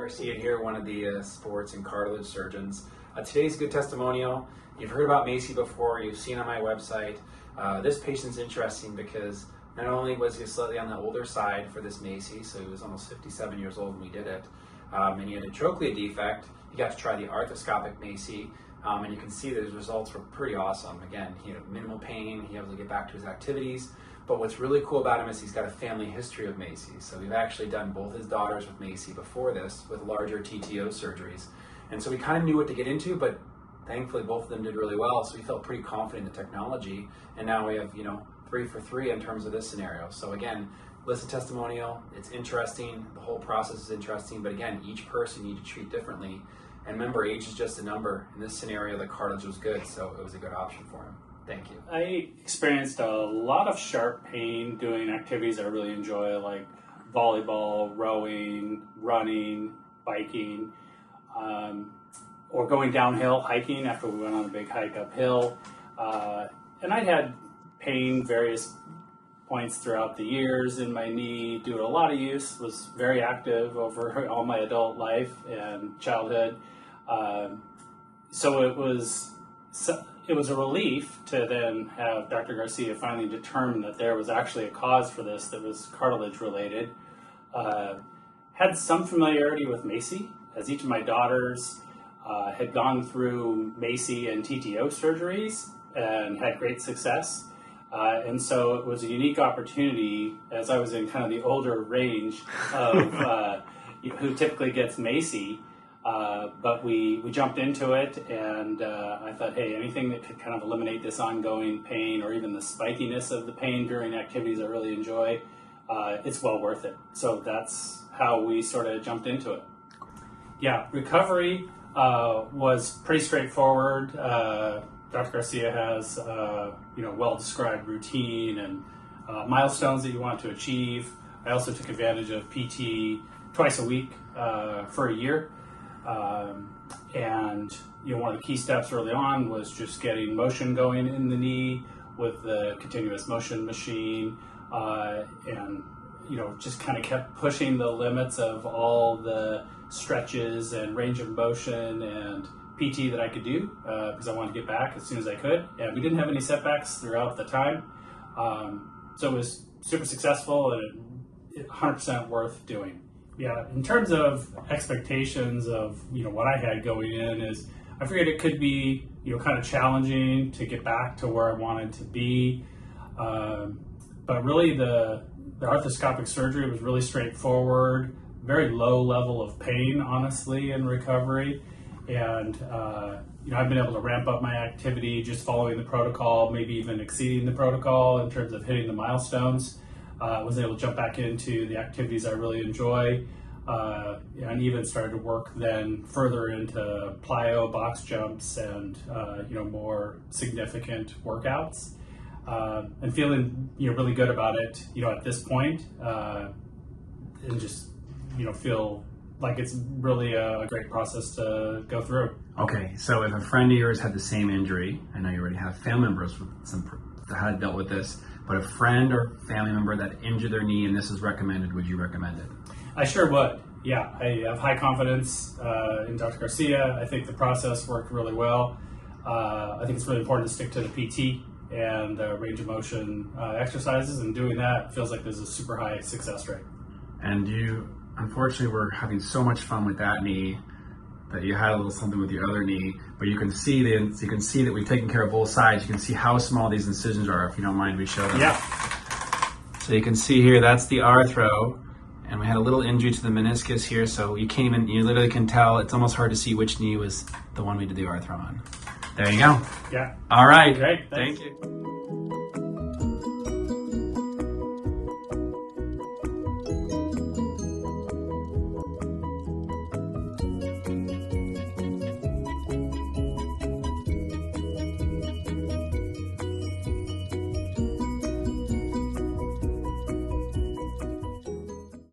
Garcia here, one of the sports and cartilage surgeons. Today's a good testimonial. You've heard about MACI before, you've seen on my website. This patient's interesting because not only was he slightly on the older side for this MACI, so he was almost 57 years old when we did it, and he had a trochlea defect. He got to try the arthroscopic MACI, and you can see that his results were pretty awesome. Again, he had minimal pain, he was able to get back to his activities. But what's really cool about him is he's got a family history of MACI. So we've actually done both his daughters with MACI before this with larger TTO surgeries. And so we kind of knew what to get into, but thankfully both of them did really well. So we felt pretty confident in the technology. And now we have, 3 for 3 in terms of this scenario. So again, listen testimonial, it's interesting. The whole process is interesting. But again, each person you need to treat differently. And remember, age is just a number. In this scenario, the cartilage was good, so it was a good option for him. Thank you. I experienced a lot of sharp pain doing activities I really enjoy, like volleyball, rowing, running, biking, or going downhill, hiking after we went on a big hike uphill. And I had pain various points throughout the years in my knee, doing a lot of use, was very active over all my adult life and childhood. So it was a relief to then have Dr. Garcia finally determine that there was actually a cause for this that was cartilage related. Had some familiarity with MACI, as each of my daughters had gone through MACI and TTO surgeries and had great success. And so it was a unique opportunity, as I was in kind of the older range of who typically gets MACI. But we jumped into it, and I thought, hey, anything that could kind of eliminate this ongoing pain or even the spikiness of the pain during activities I really enjoy, it's well worth it. So that's how we sort of jumped into it. Yeah, recovery was pretty straightforward. Dr. Garcia has well-described routine and milestones that you want to achieve. I also took advantage of PT twice a week for a year. And one of the key steps early on was just getting motion going in the knee with the continuous motion machine, and just kind of kept pushing the limits of all the stretches and range of motion and PT that I could do, because I wanted to get back as soon as I could. And we didn't have any setbacks throughout the time, so it was super successful and 100% worth doing. Yeah, in terms of expectations of what I had going in, is I figured it could be kind of challenging to get back to where I wanted to be, but really the arthroscopic surgery was really straightforward, very low level of pain, honestly, in recovery, and I've been able to ramp up my activity just following the protocol, maybe even exceeding the protocol in terms of hitting the milestones. Was able to jump back into the activities I really enjoy, and even started to work then further into plyo, box jumps, and more significant workouts, and feeling really good about it at this point, and just feel like it's really a great process to go through. Okay, so if a friend of yours had the same injury, I know you already have family members with that had dealt with this, but a friend or family member that injured their knee and this is recommended, would you recommend it? I sure would. Yeah, I have high confidence in Dr. Garcia. I think the process worked really well. I think it's really important to stick to the PT and range of motion exercises, and doing that feels like there's a super high success rate. And you, unfortunately, were having so much fun with that knee that you had a little something with your other knee, but you can see that we've taken care of both sides. You can see how small these incisions are. If you don't mind, we show them. Yeah. So you can see here, that's the arthro, and we had a little injury to the meniscus here, so you literally can tell. It's almost hard to see which knee was the one we did the arthro on. There you go. Yeah. All right. Great. Thank you.